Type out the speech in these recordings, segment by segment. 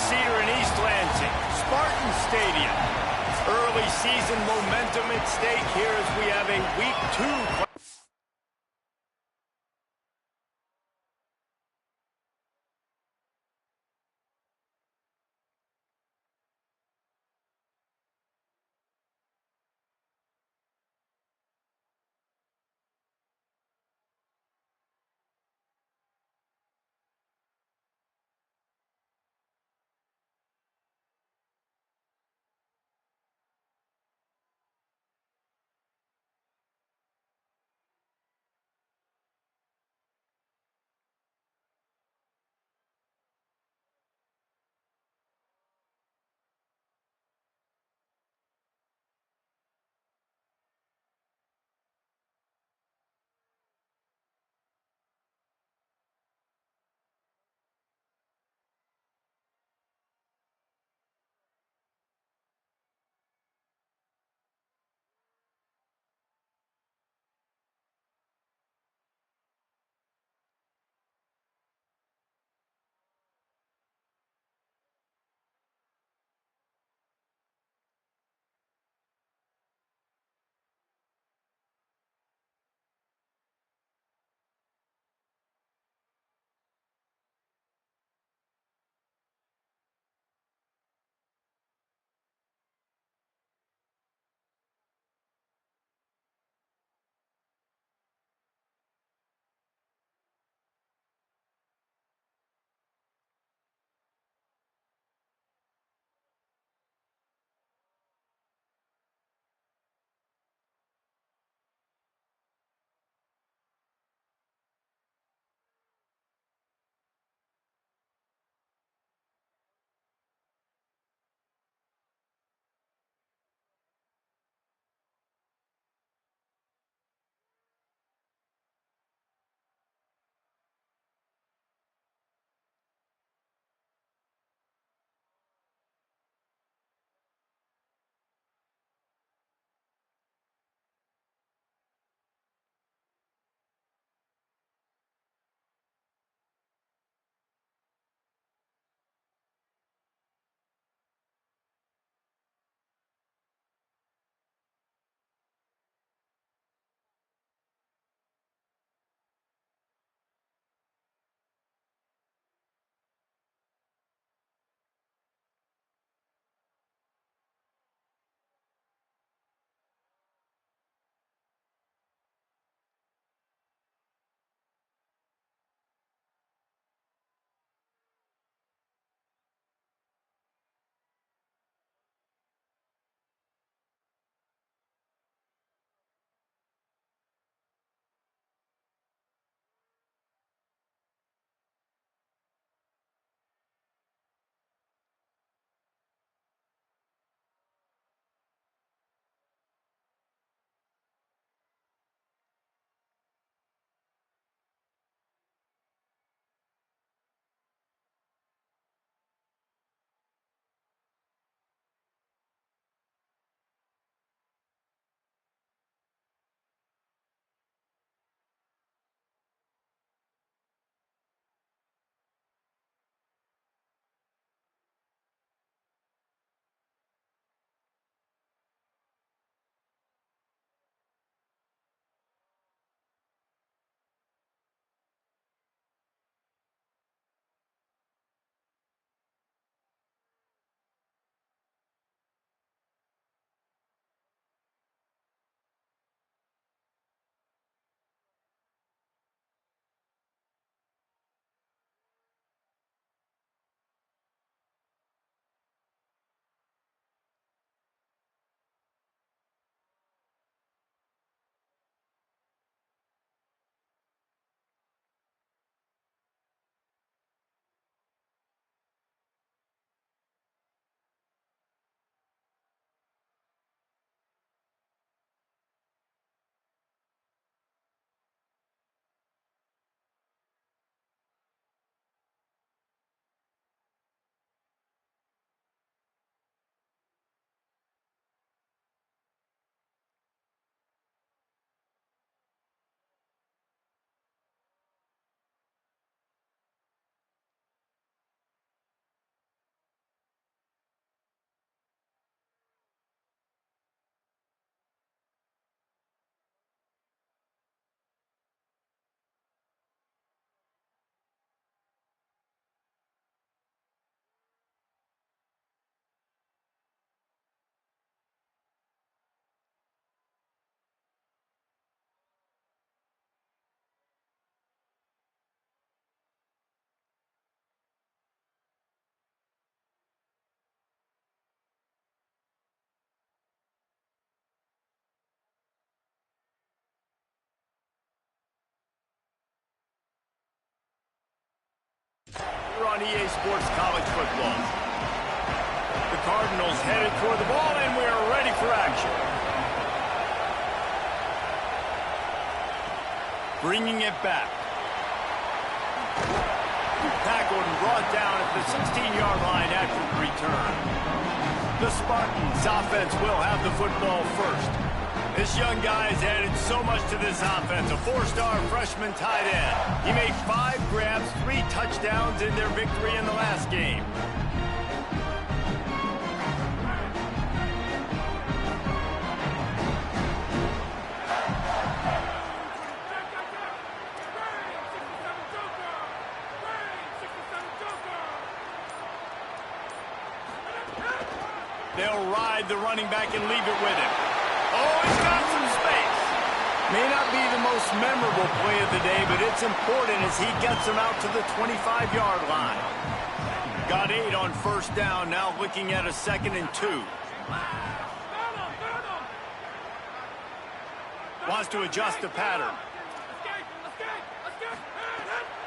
Cedar in East Lansing, Spartan Stadium. Early season momentum at stake here as we have a Week 2 on EA Sports College Football. The Cardinals headed toward the ball, and we are ready for action. Bringing it back. Tackled and brought down at the 16-yard line after the return. The Spartans offense will have the football first. This young guy has added so much to this offense, a four-star freshman tight end. He made 5 grabs, 3 touchdowns in their victory in the last game. They'll ride the running back and leave it with him. Oh, he's got some space. May not be the most memorable play of the day, but it's important as he gets him out to the 25-yard line. Got 8 on first down, now looking at a 2nd and 2. Wants to adjust the pattern.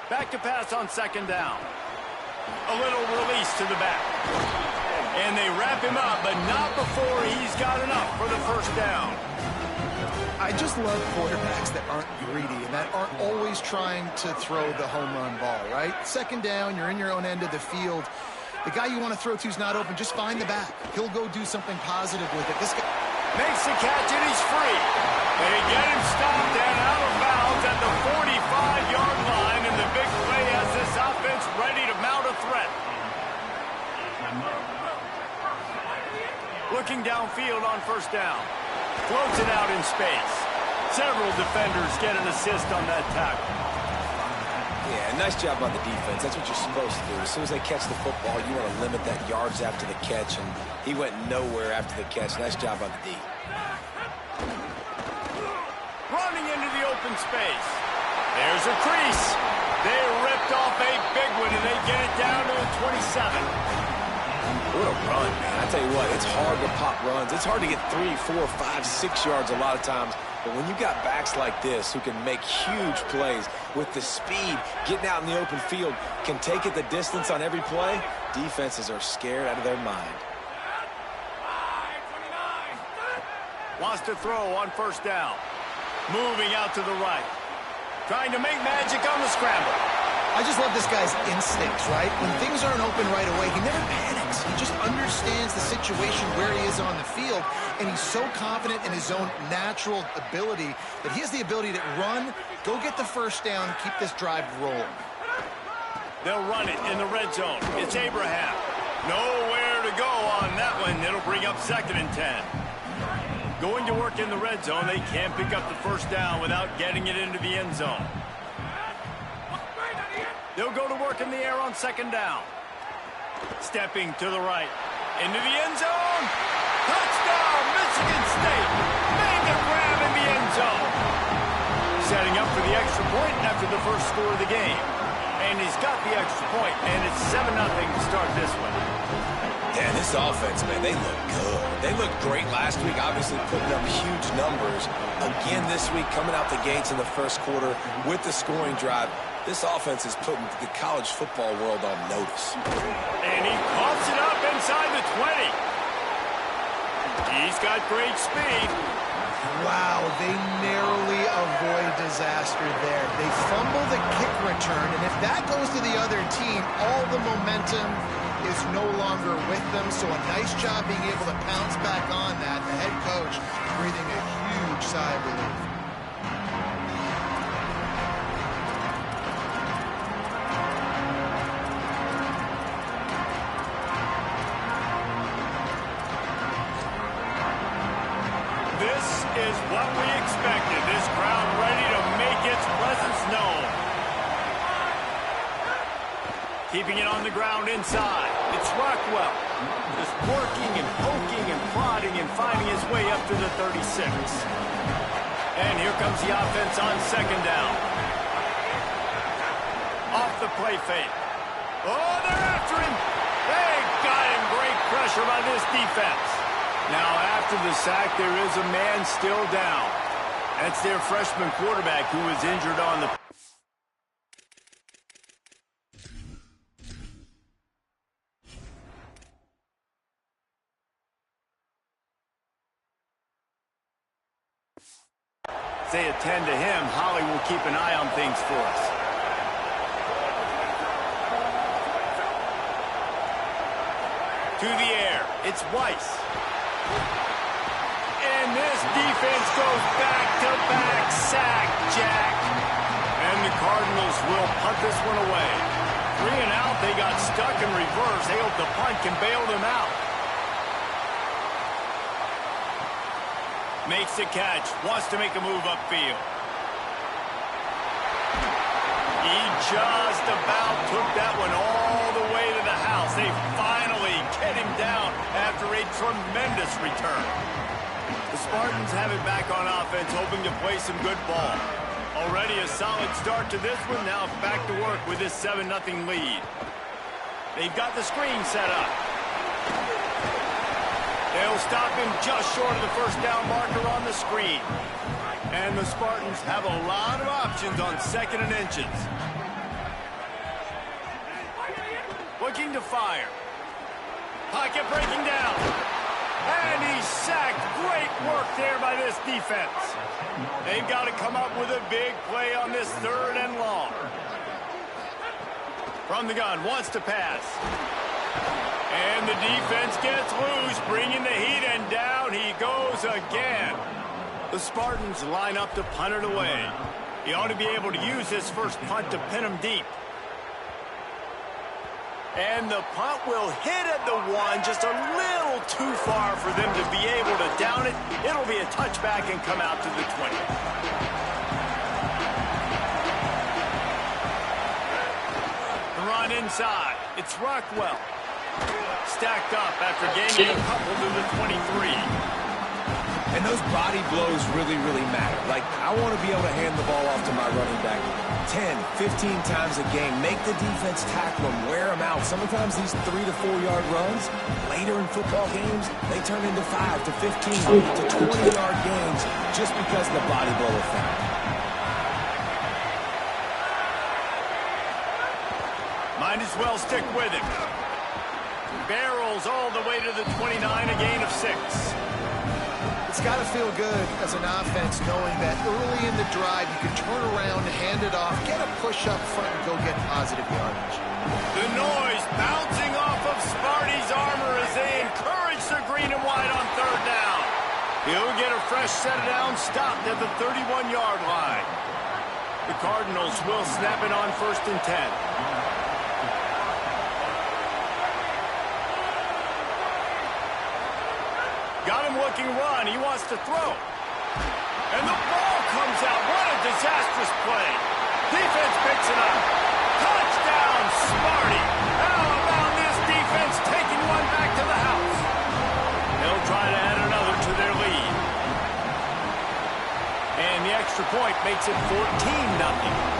Back to pass on 2nd down. A little release to the back. And they wrap him up, but not before he's got enough for the first down. I just love quarterbacks that aren't greedy and that aren't always trying to throw the home run ball, right? 2nd down, you're in your own end of the field. The guy you want to throw to is not open. Just find the back. He'll go do something positive with it. This guy makes the catch, and he's free. They get him stopped and out of bounds at the 45-yard line, and the big play has this offense ready to mount a threat. Looking downfield on first down. Floats it out in space. Several defenders get an assist on that tackle. Yeah, nice job on the defense. That's what you're supposed to do. As soon as they catch the football, you want to limit that yards after the catch, and he went nowhere after the catch. Nice job on the D. Running into the open space. There's a crease. They ripped off a big one, and they get it down to the 27. What a run, man. I tell you what, it's hard to pop runs. It's hard to get 3, 4, 5, 6 yards a lot of times. But when you got backs like this who can make huge plays with the speed, getting out in the open field, can take it the distance on every play, defenses are scared out of their mind. Wants to throw on first down. Moving out to the right. Trying to make magic on the scramble. I just love this guy's instincts, right? When things aren't open right away, he never panics. He just understands the situation where he is on the field, and he's so confident in his own natural ability that he has the ability to run, go get the first down, keep this drive rolling. They'll run it in the red zone. It's Abraham. Nowhere to go on that one. It'll bring up 2nd and 10. Going to work in the red zone, they can't pick up the first down without getting it into the end zone. They'll go to work in the air on 2nd down. Stepping to the right. Into the end zone. Touchdown, Michigan State. Made the grab in the end zone. Setting up for the extra point after the first score of the game. And he's got the extra point, and it's 7-0 to start this one. Yeah, this offense, man, they look good. They looked great last week, obviously putting up huge numbers. Again this week, coming out the gates in the first quarter with the scoring drive. This offense is putting the college football world on notice. And he pops it up inside the 20. He's got great speed. Wow, they narrowly avoid disaster there. They fumble the kick return, and if that goes to the other team, all the momentum is no longer with them. So a nice job being able to pounce back on that. The head coach breathing a huge sigh of relief. Is what we expected. This crowd ready to make its presence known. Keeping it on the ground inside. It's Rockwell. Just working and poking and prodding and finding his way up to the 36. And here comes the offense on 2nd down. Off the play fake. Oh, they're after him. They got him. Great pressure by this defense. Now, after the sack, there is a man still down. That's their freshman quarterback who was injured on the as they attend to him, Holly will keep an eye on things for us. To the air, it's Weiss. And this defense goes back-to-back sack, Jack. And the Cardinals will punt this one away. 3 and out, they got stuck in reverse. They hope the punt can bail them out. Makes the catch, wants to make a move upfield. He just about took that one all the way to the house. They finally get him down after a tremendous return. The Spartans have it back on offense, hoping to play some good ball. Already a solid start to this one. Now back to work with this 7-0 lead. They've got the screen set up. They'll stop him just short of the first down marker on the screen. And the Spartans have a lot of options on 2nd and inches. Looking to fire. Pocket breaking down. And he's sacked. Great work there by this defense. They've got to come up with a big play on this 3rd and long. From the gun, wants to pass. And the defense gets loose, bringing the heat, and down he goes again. The Spartans line up to punt it away. He ought to be able to use his first punt to pin him deep. And the punt will hit at the 1, just a little too far for them to be able to down it. It'll be a touchback and come out to the 20. The run inside. It's Rockwell. Stacked up after gaining a couple to the 23. And those body blows really, really matter. Like, I want to be able to hand the ball off to my running back 10, 15 times a game. Make the defense tackle him, wear him out. Sometimes these 3 to 4 yard runs, later in football games, they turn into 5 to 15 to 20 yard gains just because of the body blow effect. Might as well stick with him. Barrels all the way to the 29, a gain of 6. It's got to feel good as an offense knowing that early in the drive you can turn around, hand it off, get a push up front, and go get positive yardage. The noise bouncing off of Sparty's armor as they encourage the green and white on 3rd down. He'll get a fresh set of downs stopped at the 31-yard line. The Cardinals will snap it on 1st and 10. Got him looking run. He wants to throw. And the ball comes out. What a disastrous play. Defense picks it up. Touchdown, Sparty. How about this defense taking one back to the house? They'll try to add another to their lead. And the extra point makes it 14-0.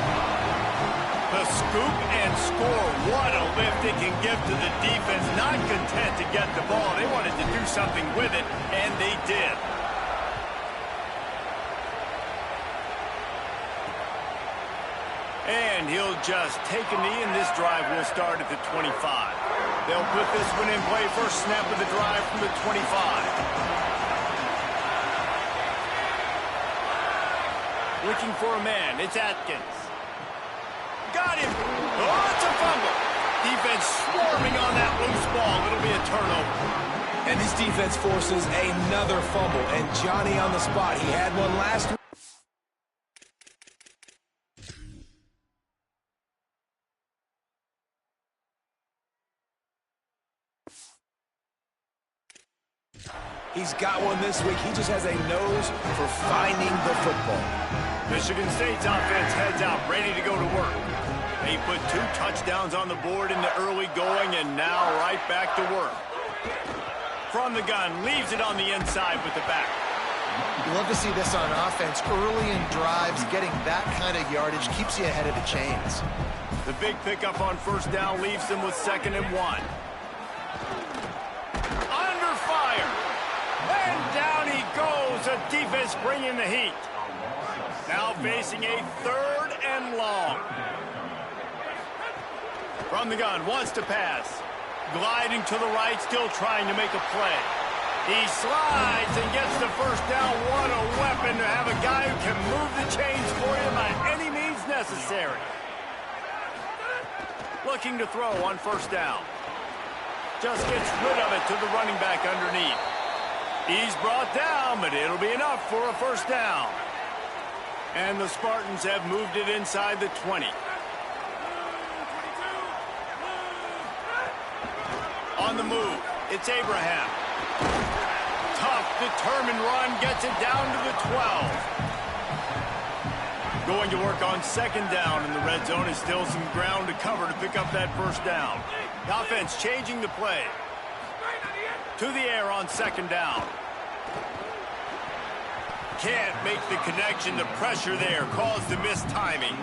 The scoop and score. What a lift it can give to the defense. Not content to get the ball. They wanted to do something with it, and they did. And he'll just take a knee, and this drive will start at the 25. They'll put this one in play. First snap of the drive from the 25. Looking for a man. It's Atkins. Got him. Oh, it's a fumble. Defense swarming on that loose ball. It'll be a turnover. And this defense forces another fumble. And Johnny on the spot. He had one last week. He's got one this week. He just has a nose for finding the football. Michigan State's offense heads out, ready to go to work. They put 2 touchdowns on the board in the early going, and now right back to work. From the gun, leaves it on the inside with the back. You love to see this on offense. Early in drives, getting that kind of yardage keeps you ahead of the chains. The big pickup on first down leaves them with 2nd and 1. Under fire. And down he goes. The defense bringing the heat. Now facing a 3rd and long. From the gun, wants to pass. Gliding to the right, still trying to make a play. He slides and gets the first down. What a weapon to have a guy who can move the chains for you by any means necessary. Looking to throw on first down. Just gets rid of it to the running back underneath. He's brought down, but it'll be enough for a first down. And the Spartans have moved it inside the 20. On the move, it's Abraham. Tough, determined run, gets it down to the 12. Going to work on second down in the red zone. Is still some ground to cover to pick up that first down. The offense changing the play. To the air on second down. Can't make the connection. The pressure there caused the missed timing.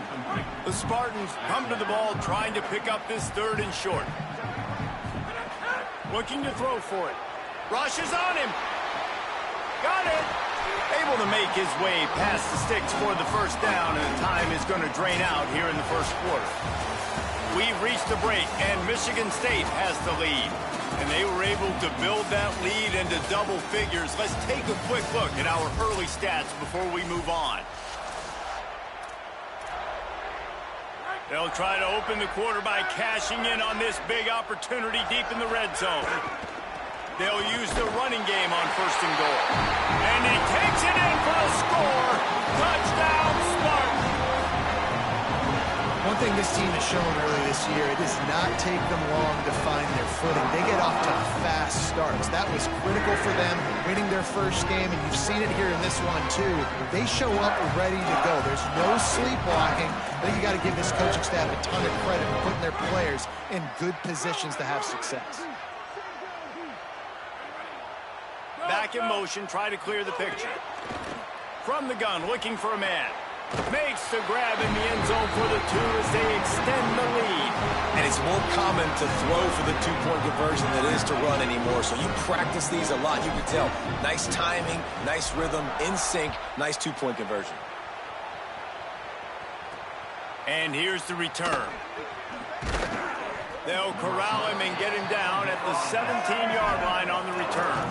The Spartans come to the ball trying to pick up this third and short. Looking to throw for it. Rush is on him. Got it. Able to make his way past the sticks for the first down, and the time is going to drain out here in the first quarter. We've reached the break, and Michigan State has the lead. And they were able to build that lead into double figures. Let's take a quick look at our early stats before we move on. They'll try to open the quarter by cashing in on this big opportunity deep in the red zone. They'll use the running game on first and goal. And he takes it in for a score. Touchdown, Spartans. One thing this team has shown early this year, it does not take them long to find their footing. They get off to fast starts. That was critical for them, winning their first game, and you've seen it here in this one too. They show up ready to go. There's no sleepwalking. I think you got to give this coaching staff a ton of credit for putting their players in good positions to have success. Back in motion, try to clear the picture. From the gun, looking for a man. Makes the grab in the end zone for the 2 as they extend the lead. And it's more common to throw for the two-point conversion than it is to run anymore. So you practice these a lot. You can tell. Nice timing, nice rhythm, in sync, nice two-point conversion. And here's the return. They'll corral him and get him down at the 17-yard line on the return.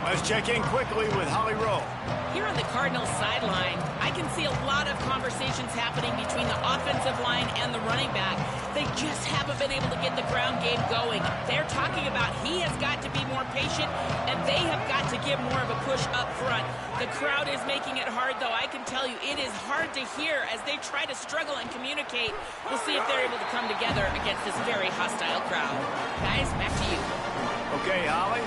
Let's check in quickly with Holly Rowe. Here on the Cardinals sideline, I can see a lot of conversations happening between the offensive line and the running back. They just haven't been able to get the ground game going. They're talking about he has got to be more patient, and they have got to give more of a push up front. The crowd is making it hard, though. I can tell you it is hard to hear as they try to struggle and communicate. We'll see if they're able to come together against this very hostile crowd. Guys, back to you. Okay, Holly.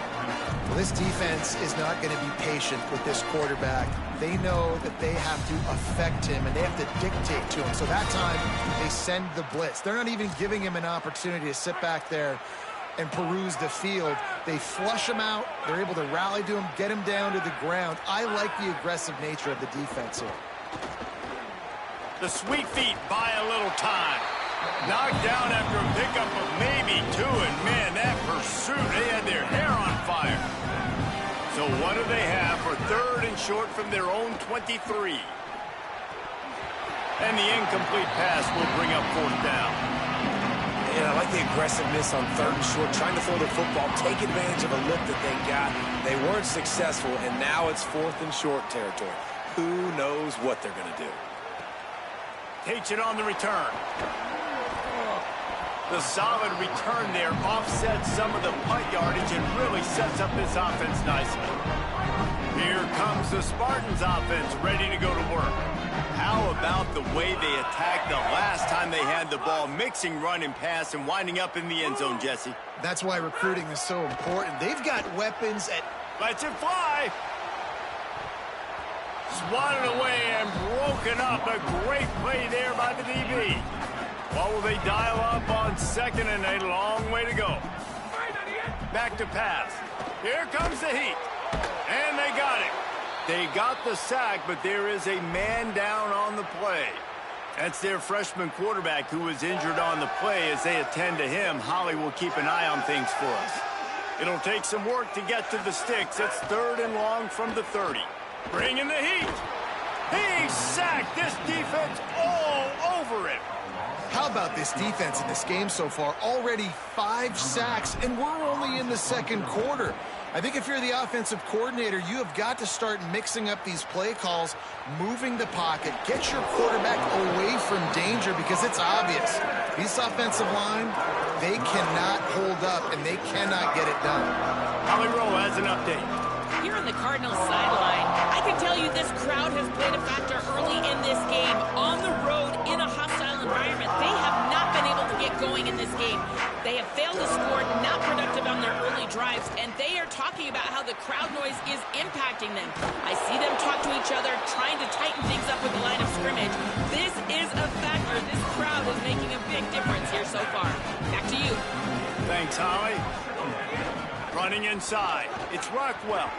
Well, this defense is not going to be patient with this quarterback. They know that they have to affect him, and they have to dictate to him. So that time, they send the blitz. They're not even giving him an opportunity to sit back there and peruse the field. They flush him out. They're able to rally to him, get him down to the ground. I like the aggressive nature of the defense here. The sweet feet buy a little time. Knocked down after a pickup of maybe 2, and man, that pursuit, they had their hair on fire. So what do they have for third and short from their own 23? And the incomplete pass will bring up fourth down. And I like the aggressiveness on third and short, trying to throw the football, take advantage of a look that they got. They weren't successful, and now it's fourth and short territory. Who knows what they're going to do? Takes it on the return. The solid return there offsets some of the punt yardage and really sets up this offense nicely. Here comes the Spartans offense ready to go to work. How about the way they attacked the last time they had the ball, mixing run and pass and winding up in the end zone, Jesse? That's why recruiting is so important. They've got weapons at... Lets it fly. Swatted away and broken up. A great play there by the DB. What will they dial up on second and a long way to go? Back to pass. Here comes the heat. And they got it. They got the sack, but there is a man down on the play. That's their freshman quarterback who was injured on the play. As they attend to him, Holly will keep an eye on things for us. It'll take some work to get to the sticks. It's third and long from the 30. Bringing the heat. He sacked this defense all over it. How about this defense in this game so far? Already 5 sacks, and we're only in the second quarter. I think if you're the offensive coordinator, you have got to start mixing up these play calls, moving the pocket, get your quarterback away from danger because it's obvious. This offensive line, they cannot hold up and they cannot get it done. Holly Rowe has an update. Here on the Cardinals sideline, I can tell you this crowd has played a factor early in this game. On the road, in a hostile environment, they have not been able to get going in this game. They have failed to score, not productive on their early drives, and they are talking about how the crowd noise is impacting them. I see them talk to each other, trying to tighten things up with the line of scrimmage. This is a factor. This crowd is making a big difference here so far. Back to you. Thanks, Holly. Running inside. It's Rockwell.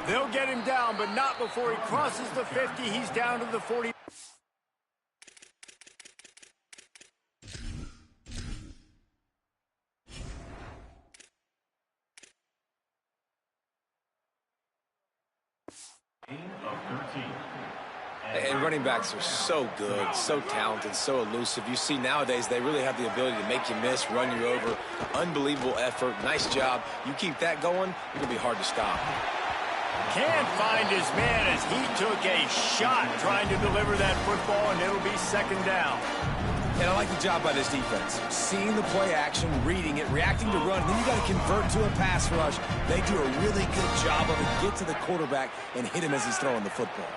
They'll get him down, but not before he crosses the 50. He's down to the 40. And running backs are so good, so talented, so elusive. You see nowadays they really have the ability to make you miss, run you over. Unbelievable effort. Nice job. You keep that going, it'll be hard to stop. Can't find his man as he took a shot trying to deliver that football, and it'll be second down. And I like the job by this defense. Seeing the play action, reading it, reacting to run, then you got to convert to a pass rush. They do a really good job of it. Get to the quarterback and hit him as he's throwing the football.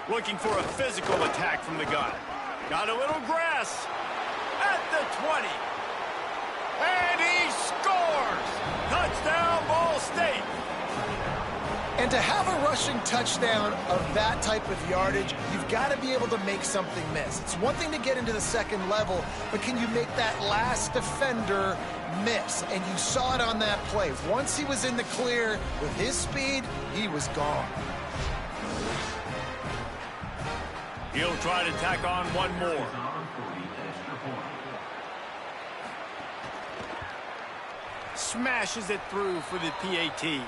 Looking for a physical attack from the gun. Got a little grass at the 20. And he scores! Touchdown, Ball State! And to have a rushing touchdown of that type of yardage, you've got to be able to make something miss. It's one thing to get into the second level, but can you make that last defender miss? And you saw it on that play. Once he was in the clear with his speed, he was gone. He'll try to tack on one more. Smashes it through for the PAT.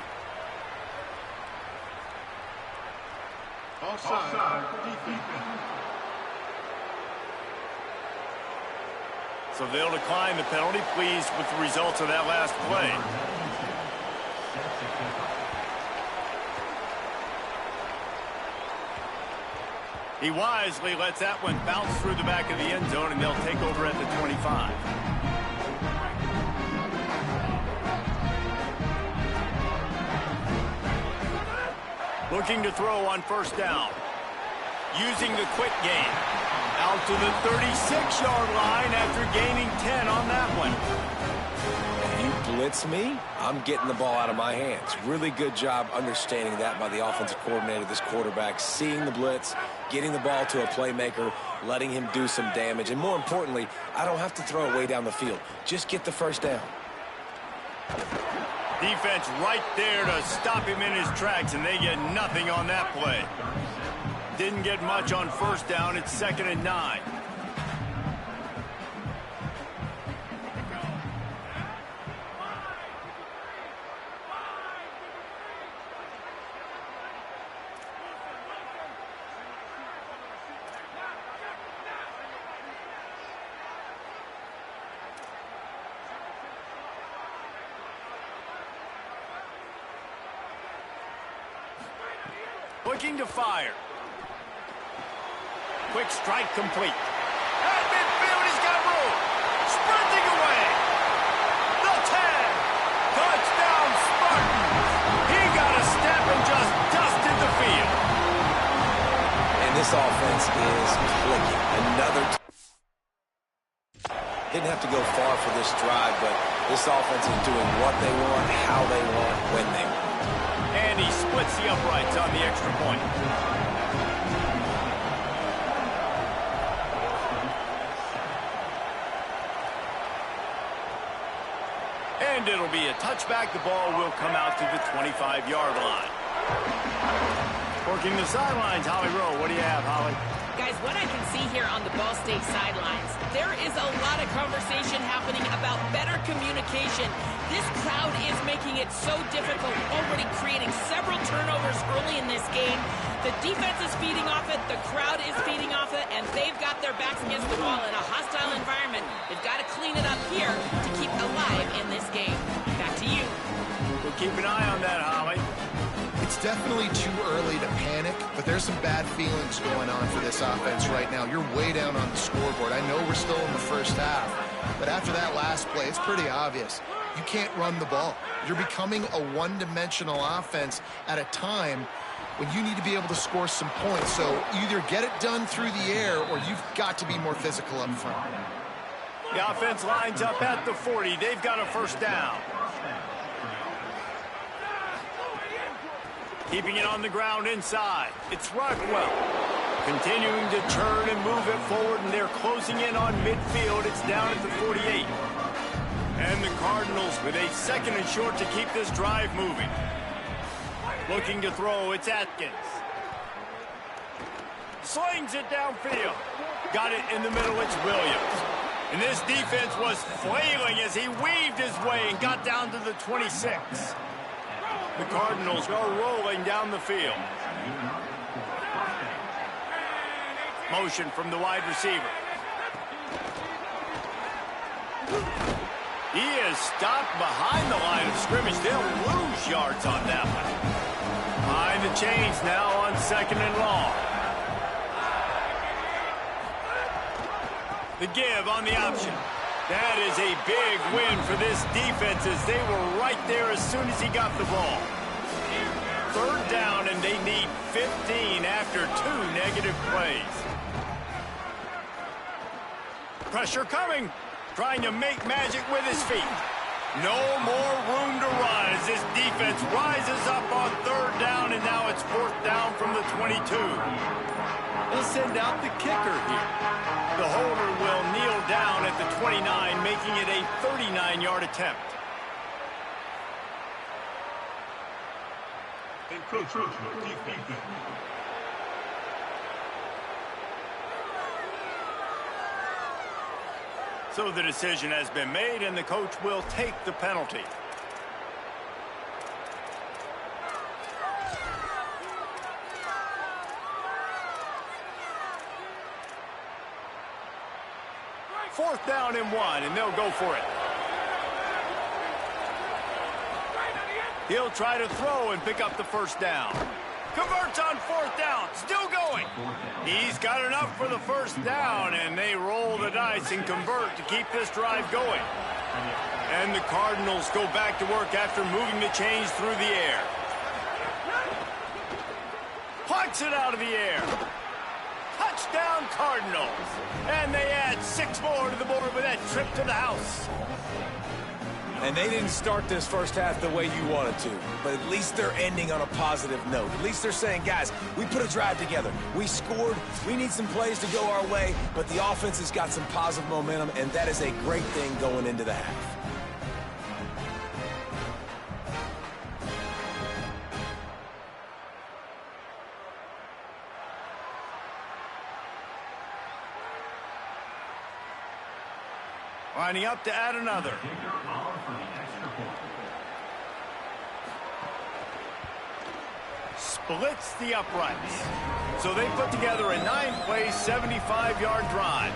Offside. So they'll decline the penalty, pleased with the results of that last play. He wisely lets that one bounce through the back of the end zone, and they'll take over at the 25. Looking to throw on first down. Using the quick game. Out to the 36-yard line after gaining 10 on that one. You blitz me, I'm getting the ball out of my hands. Really good job understanding that by the offensive coordinator, this quarterback, seeing the blitz, getting the ball to a playmaker, letting him do some damage. And more importantly, I don't have to throw it way down the field. Just get the first down. Defense right there to stop him in his tracks, and they get nothing on that play. Didn't get much on first down. It's 2nd and 9. Looking to fire. Quick strike complete. At midfield, he's got room. Sprinting away. The 10. Touchdown, Spartans. He got a step and just dusted the field. And this offense is clicking. Another. Didn't have to go far for this drive, but this offense is doing what they want, how they want, when they want. And he splits the uprights on the extra point. And it'll be a touchback. The ball will come out to the 25-yard line. Working the sidelines, Holly Rowe. What do you have, Holly? Guys, what I can see here on the Ball State sidelines, there is a lot of conversation happening about better communication. This crowd is making it so difficult, already creating several turnovers early in this game. The defense is feeding off it, the crowd is feeding off it, and they've got their backs against the wall in a hostile environment. They've got to clean it up here to keep alive in this game. Back to you. We'll keep an eye on that, Holly. It's definitely too early to panic, but there's some bad feelings going on for this offense right now. You're way down on the scoreboard. I know we're still in the first half, but after that last play, it's pretty obvious. You can't run the ball. You're becoming a one-dimensional offense at a time when you need to be able to score some points. So either get it done through the air or you've got to be more physical up front. The offense lines up at the 40. They've got a first down. Keeping it on the ground inside. It's Rockwell. Continuing to turn and move it forward, and they're closing in on midfield. It's down at the 48. And the Cardinals with a second and short to keep this drive moving. Looking to throw, it's Atkins. Slings it downfield. Got it in the middle, it's Williams. And this defense was flailing as he weaved his way and got down to the 26. The Cardinals are rolling down the field. Motion from the wide receiver. He is stopped behind the line of scrimmage. They'll lose yards on that one. Behind the chains now on second and long. The give on the option. That is a big win for this defense as they were right there as soon as he got the ball. Third down, and they need 15 after 2 negative plays. Pressure coming. Trying to make magic with his feet. No more room to run as this defense rises up on third down, and now it's fourth down from the 22. They'll send out the kicker here. The holder will kneel down at the 29, making it a 39-yard attempt. So the decision has been made, and the coach will take the penalty. Fourth down and 1, and they'll go for it. He'll try to throw and pick up the first down. Converts on fourth down, still going. He's got enough for the first down, and they roll the dice and convert to keep this drive going. And the Cardinals go back to work after moving the chains through the air. Plucks it out of the air. Touchdown Cardinals. And they add 6 more to the board with that trip to the house. And they didn't start this first half the way you wanted to, but at least they're ending on a positive note. At least they're saying, guys, we put a drive together. We scored. We need some plays to go our way, but the offense has got some positive momentum, and that is a great thing going into the half. Lining up to add another. Splits the uprights. So they put together a 9-play, 75-yard drive.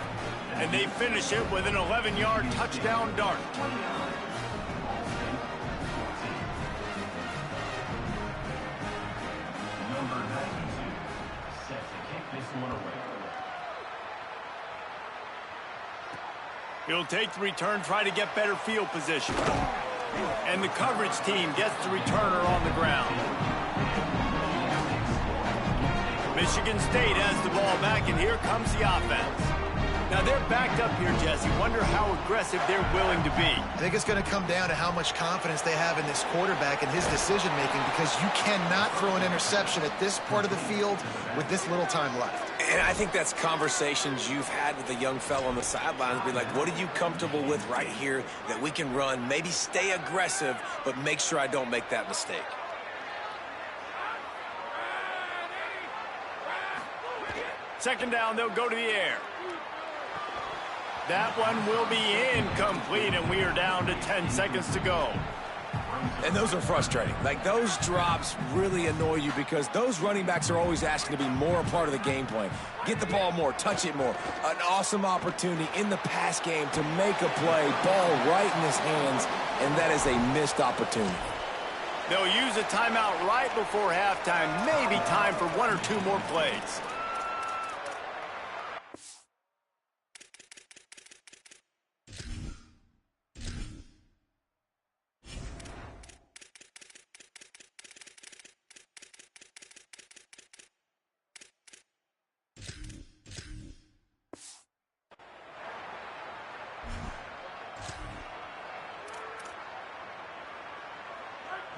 And they finish it with an 11-yard touchdown dart. Number 92 set to kick this one away. He'll take the return, try to get better field position. And the coverage team gets the returner on the ground. Michigan State has the ball back, and here comes the offense. Now they're backed up here, Jesse. Wonder how aggressive they're willing to be. I think it's going to come down to how much confidence they have in this quarterback and his decision-making, because you cannot throw an interception at this part of the field with this little time left. And I think that's conversations you've had with the young fellow on the sidelines. Be like, what are you comfortable with right here that we can run? Maybe stay aggressive, but make sure I don't make that mistake. Second down, they'll go to the air. That one will be incomplete, and we are down to 10 seconds to go. And those are frustrating. Like, those drops really annoy you because those running backs are always asking to be more a part of the game plan. Get the ball more, touch it more. An awesome opportunity in the pass game to make a play, ball right in his hands, and that is a missed opportunity. They'll use a timeout right before halftime. Maybe time for one or two more plays.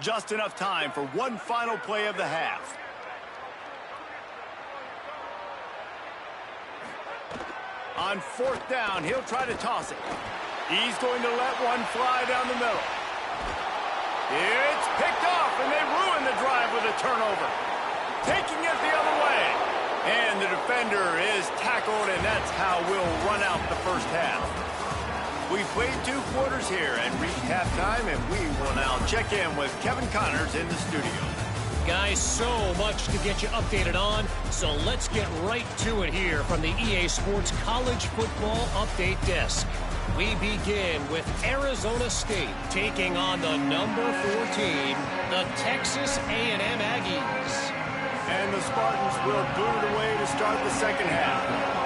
Just enough time for one final play of the half. On fourth down, he'll try to toss it. He's going to let one fly down the middle. It's picked off, and they ruin the drive with a turnover. Taking it the other way. And the defender is tackled, and that's how we'll run out the first half. We've played 2 quarters here and reached halftime, and we will now check in with Kevin Connors in the studio. Guys, so much to get you updated on, so let's get right to it here from the EA Sports College Football Update Desk. We begin with Arizona State taking on the number 14, the Texas A&M Aggies. And the Spartans will boot it away to start the second half.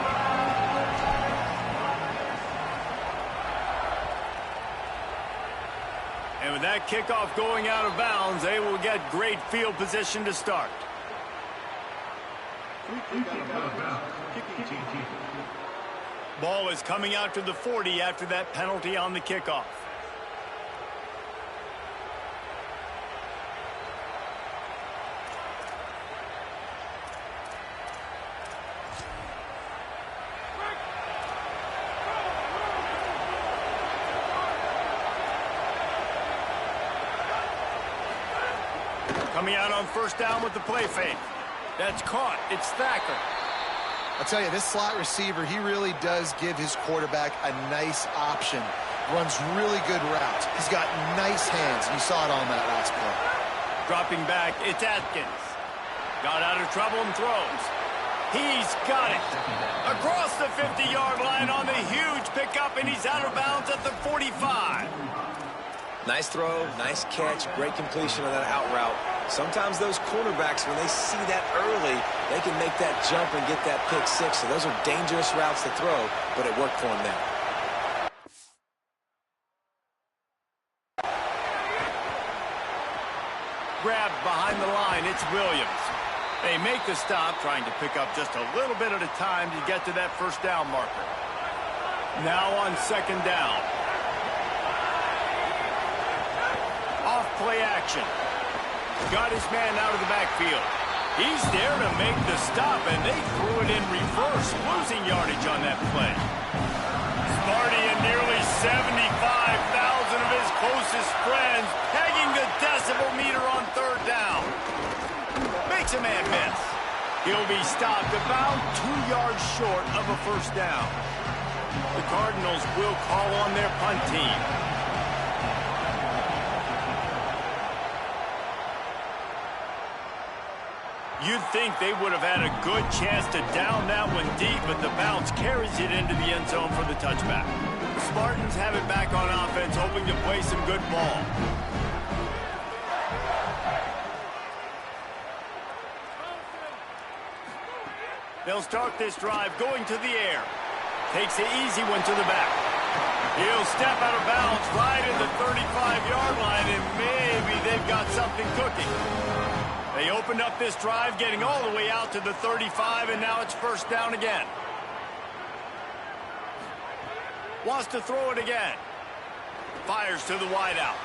And with that kickoff going out of bounds, they will get great field position to start. Ball is coming out to the 40 after that penalty on the kickoff. Coming out on first down with the play fake. That's caught. It's Thacker. I'll tell you, this slot receiver, he really does give his quarterback a nice option. Runs really good routes. He's got nice hands. You saw it on that last play. Dropping back, it's Atkins. Got out of trouble and throws. He's got it. Across the 50-yard line on the huge pickup, and he's out of bounds at the 45. Nice throw, nice catch, great completion of that out route. Sometimes those cornerbacks, when they see that early, they can make that jump and get that pick six. So those are dangerous routes to throw, but it worked for him there. Grabbed behind the line, it's Williams. They make the stop, trying to pick up just a little bit at a time to get to that first down marker. Now on second down. Off play action. Got his man out of the backfield. He's there to make the stop, and they threw it in reverse, losing yardage on that play. Sparty and nearly 75,000 of his closest friends pegging the decibel meter on third down. Makes a man miss. He'll be stopped about 2 yards short of a first down. The Cardinals will call on their punt team. You'd think they would have had a good chance to down that one deep, but the bounce carries it into the end zone for the touchback. The Spartans have it back on offense, hoping to play some good ball. They'll start this drive going to the air. Takes the easy one to the back. He'll step out of bounds right at the 35-yard line, and maybe they've got something cooking. They opened up this drive, getting all the way out to the 35, and now it's first down again. Wants to throw it again. Fires to the wideout.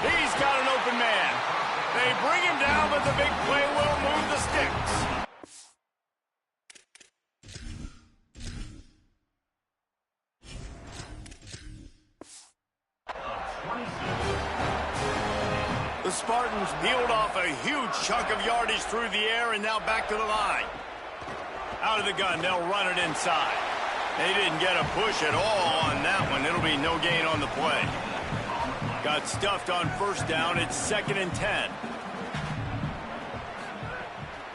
He's got an open man. They bring him down, but the big play will move the sticks. The Spartans peeled off a huge chunk of yardage through the air and now back to the line. Out of the gun, they'll run it inside. They didn't get a push at all on that one. It'll be no gain on the play. Got stuffed on first down. It's 2nd and 10.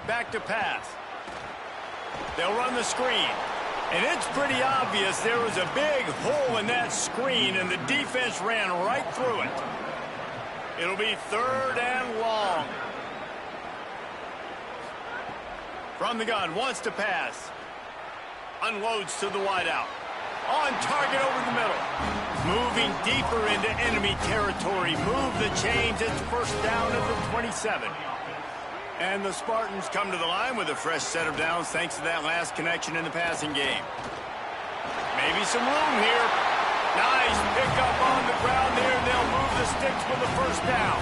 Back to pass. They'll run the screen. And it's pretty obvious there was a big hole in that screen, and the defense ran right through it. It'll be 3rd and long. From the gun, wants to pass. Unloads to the wideout. On target over the middle. Moving deeper into enemy territory. Move the chains. It's 1st down at the 27. And the Spartans come to the line with a fresh set of downs thanks to that last connection in the passing game. Maybe some room here. Nice pickup on the ground there. They'll move the sticks with the 1st down.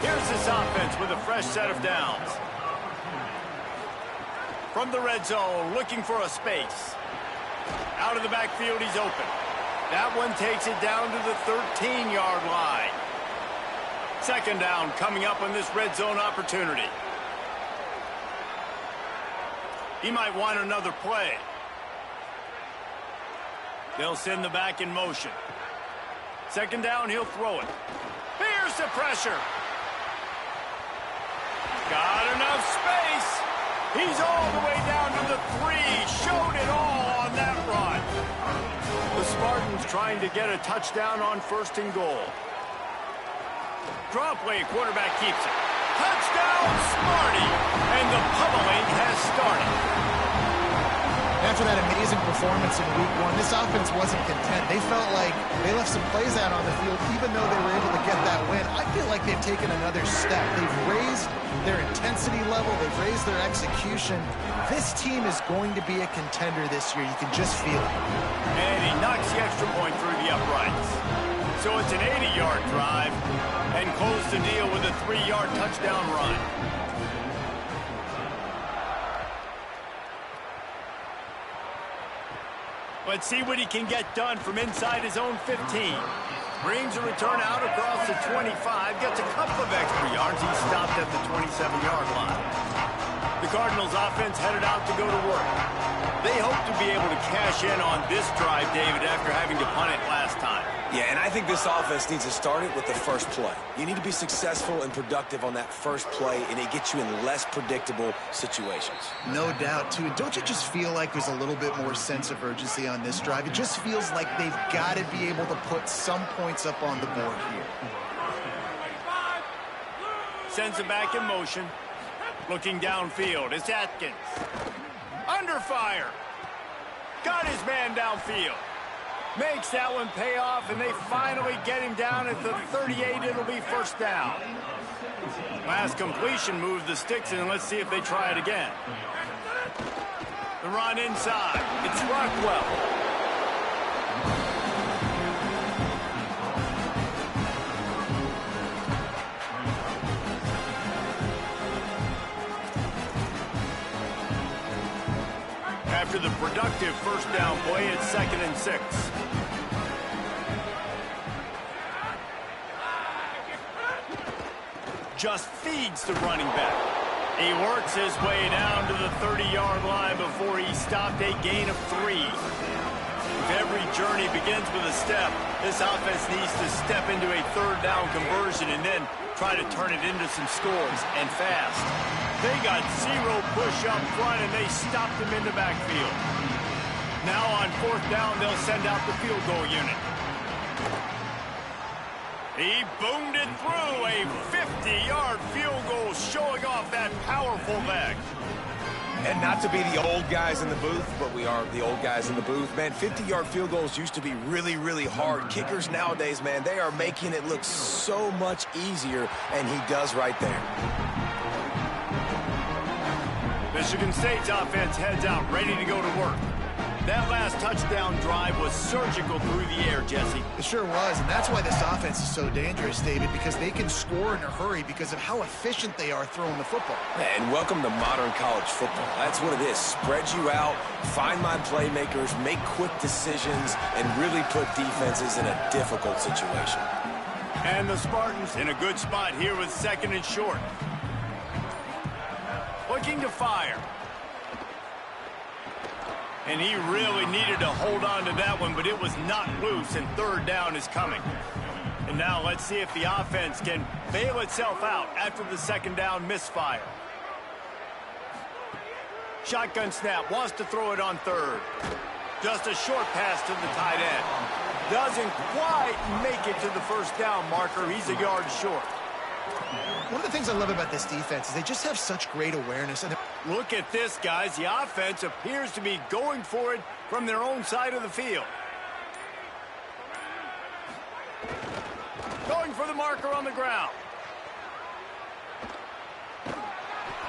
Here's this offense with a fresh set of downs. From the red zone, looking for a space. Out of the backfield, he's open. That one takes it down to the 13-yard line. 2nd down coming up on this red zone opportunity. He might want another play. They'll send the back in motion. 2nd down, he'll throw it. Here's the pressure. Got enough space. He's all the way down to the 3. Showed it all on that run. The Spartans trying to get a touchdown on 1st and goal. Draw play, quarterback keeps it. Touchdown, Smarty! And the pummeling has started. After that amazing performance in Week 1, this offense wasn't content. They felt like they left some plays out on the field, even though they were able to get that win. I feel like they've taken another step. They've raised their intensity level. They've raised their execution. This team is going to be a contender this year. You can just feel it. And he knocks the extra point through the uprights. So it's an 80-yard drive, and close the deal with a 3-yard touchdown run. Let's see what he can get done from inside his own 15. Brings a return out across the 25. Gets a couple of extra yards. He's stopped at the 27-yard line. The Cardinals offense headed out to go to work. They hope to be able to cash in on this drive, David, after having to punt it last time. Yeah, and I think this offense needs to start it with the first play. You need to be successful and productive on that first play, and it gets you in less predictable situations. No doubt, too. Don't you just feel like there's a little bit more sense of urgency on this drive? It just feels like they've got to be able to put some points up on the board here. Sends it back in motion. Looking downfield, it's Atkins. Under fire. Got his man downfield. Makes that one pay off, and they finally get him down at the 38. It'll be 1st down. Last completion moved the sticks in. Let's see if they try it again. The run inside. It's Rockwell. After the productive 1st down play, it's 2nd and 6. Just feeds the running back. He works his way down to the 30-yard line before he stopped a gain of 3. If every journey begins with a step, this offense needs to step into a 3rd down conversion and then try to turn it into some scores, and fast. They got 0 push up front, and they stopped him in the backfield. Now on 4th down, they'll send out the field goal unit. He boomed it through, a 50-yard field goal, showing off that powerful leg. And not to be the old guys in the booth, but we are the old guys in the booth. Man, 50-yard field goals used to be really, really hard. Kickers nowadays, man, they are making it look so much easier, and he does right there. Michigan State's offense heads out, ready to go to work. That last touchdown drive was surgical through the air, Jesse. It sure was, and that's why this offense is so dangerous, David, because they can score in a hurry because of how efficient they are throwing the football. And welcome to modern college football. That's what it is. Spread you out, find my playmakers, make quick decisions, and really put defenses in a difficult situation. And the Spartans in a good spot here with 2nd and short. Looking to fire. And he really needed to hold on to that one, but it was not loose, and third down is coming. And now let's see if the offense can bail itself out after the second down misfire. Shotgun snap, wants to throw it on third. Just a short pass to the tight end. Doesn't quite make it to the first down marker. He's a yard short. One of the things I love about this defense is they just have such great awareness. And look at this, guys. The offense appears to be going for it from their own side of the field. Going for the marker on the ground.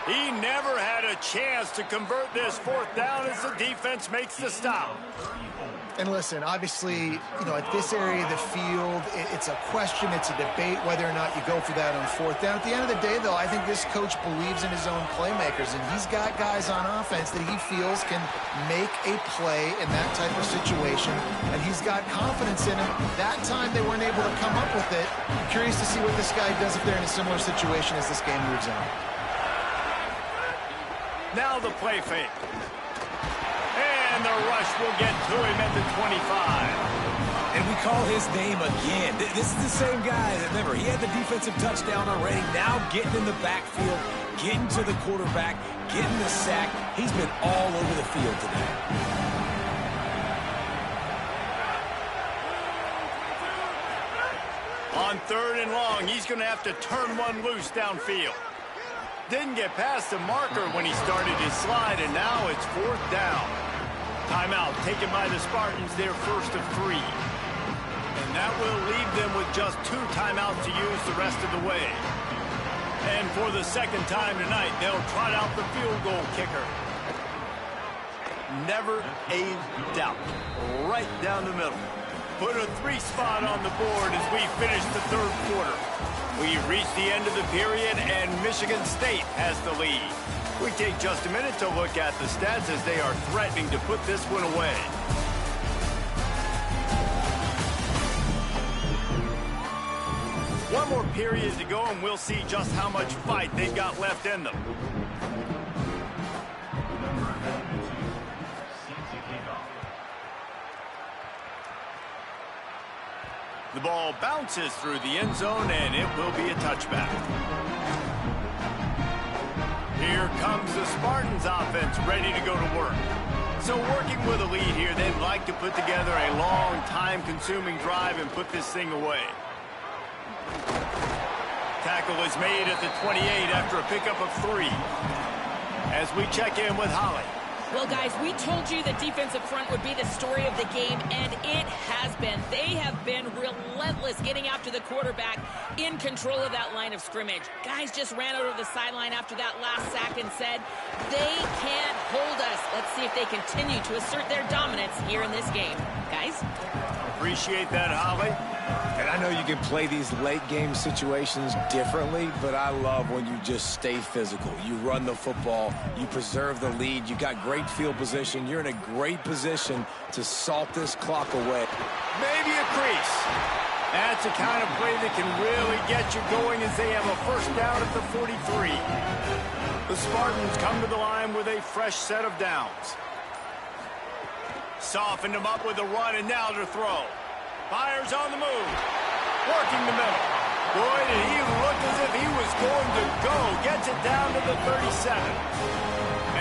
He never had a chance to convert this fourth down as the defense makes the stop. And listen, obviously, at this area of the field, it's a question, it's a debate whether or not you go for that on fourth down. At the end of the day, though, I think this coach believes in his own playmakers, and he's got guys on offense that he feels can make a play in that type of situation, and he's got confidence in him. That time they weren't able to come up with it. I'm curious to see what this guy does if they're in a similar situation as this game moves on. Now the play fake. And the rush will get to him at the 25. And we call his name again. This is the same guy. Remember, he had the defensive touchdown already. Now getting in the backfield, getting to the quarterback, getting the sack. He's been all over the field today. On third and long, he's going to have to turn one loose downfield. Didn't get past the marker when he started his slide, and now it's fourth down. Timeout taken by the Spartans, their first of 3. And that will leave them with just 2 timeouts to use the rest of the way. And for the second time tonight, they'll trot out the field goal kicker. Never a doubt. Right down the middle. Put a 3 spot on the board as we finish the third quarter. We've reached the end of the period, and Michigan State has the lead. We take just a minute to look at the stats as they are threatening to put this one away. One more period to go, and we'll see just how much fight they've got left in them. The ball bounces through the end zone, and it will be a touchback. Here comes the Spartans offense ready to go to work. So working with a lead here, they'd like to put together a long, time-consuming drive and put this thing away. Tackle is made at the 28 after a pickup of 3. As we check in with Holly. Well, guys, we told you the defensive front would be the story of the game, and it has been. They have been relentless getting after the quarterback, in control of that line of scrimmage. Guys just ran over the sideline after that last sack and said, they can't hold us. Let's see if they continue to assert their dominance here in this game. Guys? Appreciate that, Holly. And I know you can play these late-game situations differently, but I love when you just stay physical. You run the football, you preserve the lead, you got great field position, you're in a great position to salt this clock away. Maybe a crease. That's the kind of play that can really get you going as they have a first down at the 43. The Spartans come to the line with a fresh set of downs. Softened him up with a run, and now to throw. Fires on the move. Working the middle. Boy, did he look as if he was going to go. Gets it down to the 37.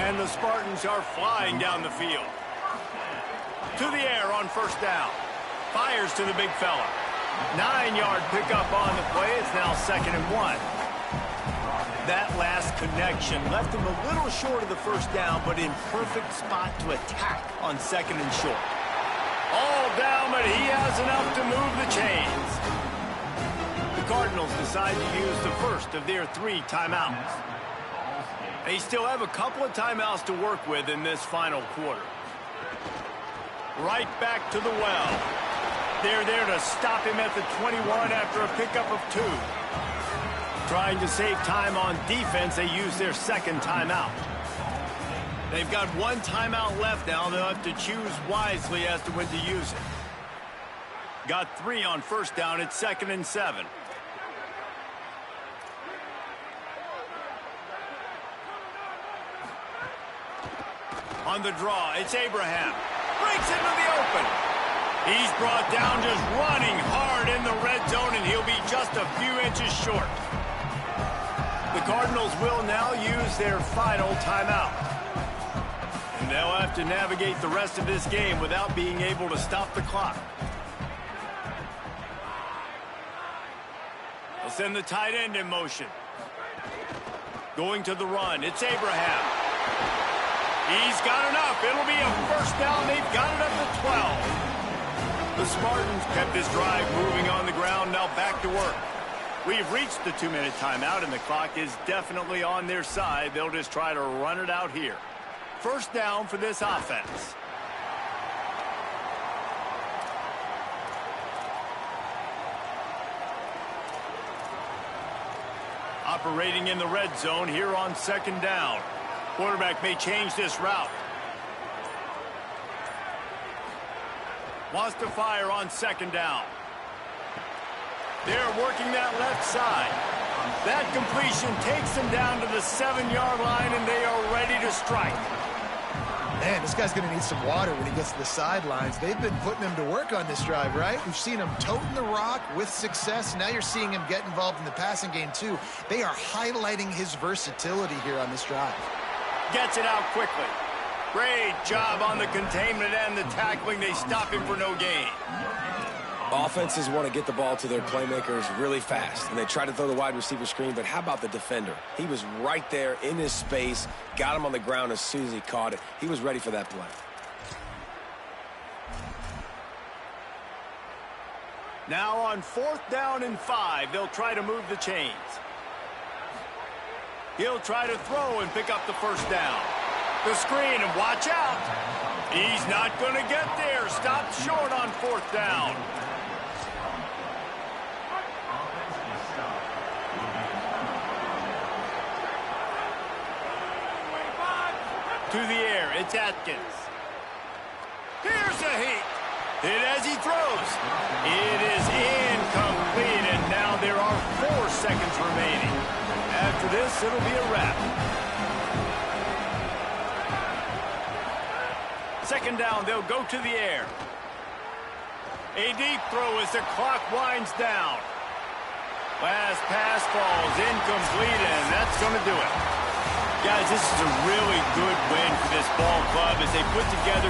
And the Spartans are flying down the field. To the air on first down. Fires to the big fella. 9-yard pickup on the play. It's now 2nd and 1. That last connection left him a little short of the first down, but in perfect spot to attack on 2nd and short. All down, but he has enough to move the chains. The Cardinals decide to use the first of their 3 timeouts. They still have a couple of timeouts to work with in this final quarter. Right back to the well. They're there to stop him at the 21 after a pickup of 2. Trying to save time on defense, they use their 2nd timeout. They've got 1 timeout left now. They'll have to choose wisely as to when to use it. Got 3 on first down. It's 2nd and 7. On the draw, it's Abraham. Breaks into the open. He's brought down just running hard in the red zone, and he'll be just a few inches short. The Cardinals will now use their final timeout. And they'll have to navigate the rest of this game without being able to stop the clock. They'll send the tight end in motion. Going to the run, it's Abraham. He's got enough. It'll be a first down. They've got it up to 12. The Spartans kept this drive moving on the ground. Now back to work. We've reached the 2-minute timeout, and the clock is definitely on their side. They'll just try to run it out here. First down for this offense. Operating in the red zone here on second down. Quarterback may change this route. Wants to fire on second down. They're working that left side. That completion takes them down to the 7-yard line, and they are ready to strike. Man, this guy's going to need some water when he gets to the sidelines. They've been putting him to work on this drive, right? We've seen him toting the rock with success. Now you're seeing him get involved in the passing game, too. They are highlighting his versatility here on this drive. Gets it out quickly. Great job on the containment and the tackling. They stop him for no gain. Offenses want to get the ball to their playmakers really fast, and they try to throw the wide receiver screen, but how about the defender? He was right there in his space, got him on the ground as soon as he caught it. He was ready for that play. Now on 4th down and 5, they'll try to move the chains. He'll try to throw and pick up the first down. The screen, and watch out. He's not going to get there. Stopped short on 4th down. To the air, it's Atkins. Here's a heat. Hit as he throws. It is incomplete, and now there are 4 seconds remaining. After this, it'll be a wrap. Second down, they'll go to the air. A deep throw as the clock winds down. Last pass falls incomplete, and that's going to do it. Guys, this is a really good win for this ball club as they put together